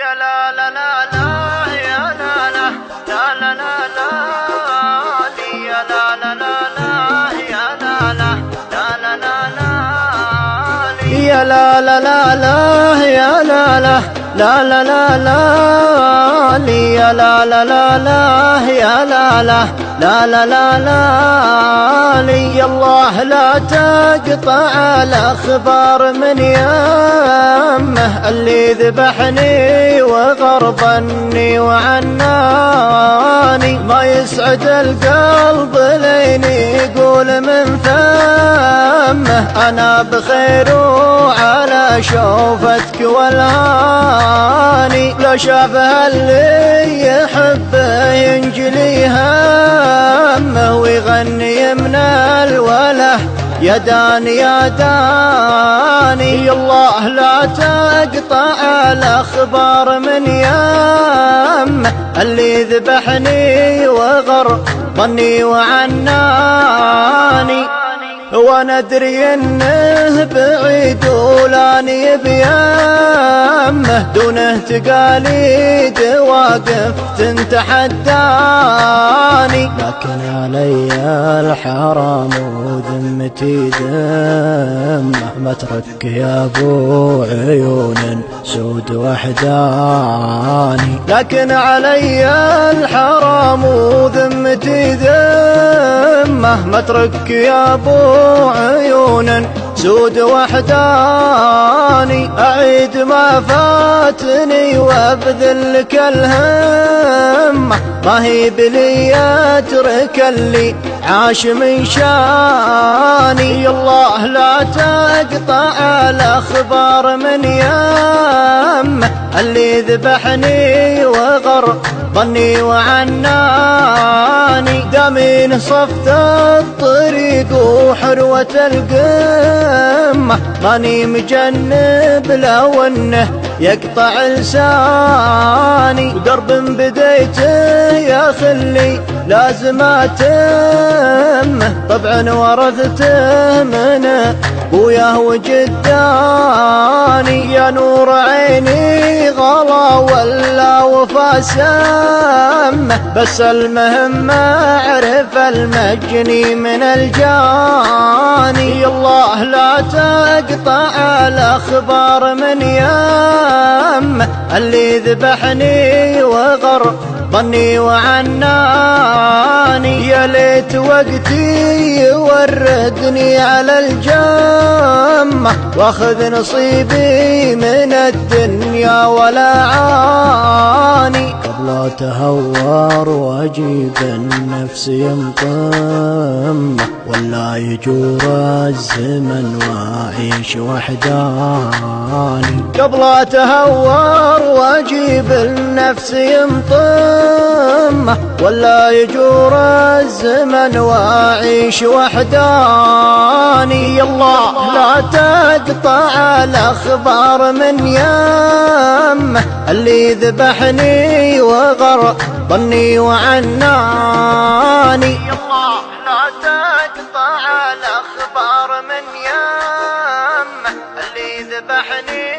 يا لا لا لا لا يا لا لا لا لا لا لا يا لا لا لا لا يا لا لا لا لا لا لا يا لا لا لا لا يا لا لا لا لا لا لا يا لا لا لا لا يا لا لا لا لا لا لا يا الله لا تقطع الأخبار من يمه اللي ذبحني وغرضني وعناني ما يسعد القلب لين يقول من فمه أنا بخير وعلى شوفتك والهاني لو شافها اللي يحبه ينجلي همه ويغني من الوله يا داني يا داني الله لا تقطع الأخبار من يمه اللي ذبحني وغرضني وعناني وانا ادري انه بعيد ولاني بيمه دونه تقاليد واقف تتحداني لكن علي الحرام وذمتي ذمه ما اترك يا ابو عيون سود وحداني لكن علي الحرام وذمتي ذمه ما اترك يا ابو عيون سود وحداني أعيد ما فاتني وابذل لك الهمة ما هي بلي اترك اللي عاش من شاني الله لا تقطع الأخبار من يمه اللي ذبحني وغرضني وعناني دامين صفت الطريق وحروة القمة ماني مجنب لو انه يقطع لساني ودرب بديته يا خلي لازم اتمه طبعا ورثته من ابوياه وجداني يا نور عيني غلا ولا وفا سمه بس المهم اعرف المجني من الجاني الله لا تقطع الأخبار من يمه اللي ذبحني وغرضني وعناني يا ليت وقتي يوردني على الجمة واخذ نصيبي من الدنيا ولا عاني قبل اتهور واجيب النفس ينطمه ولا يجور الزمن واعيش وحداني قبل اتهور واجيب النفس ينطمه ولا يجور الزمن واعيش وحداني الله لا تقطع الأخبار من يمه اللي ذبحني وغرضني وعناني الله لا تقطع الأخبار من يمه اللي ذبحني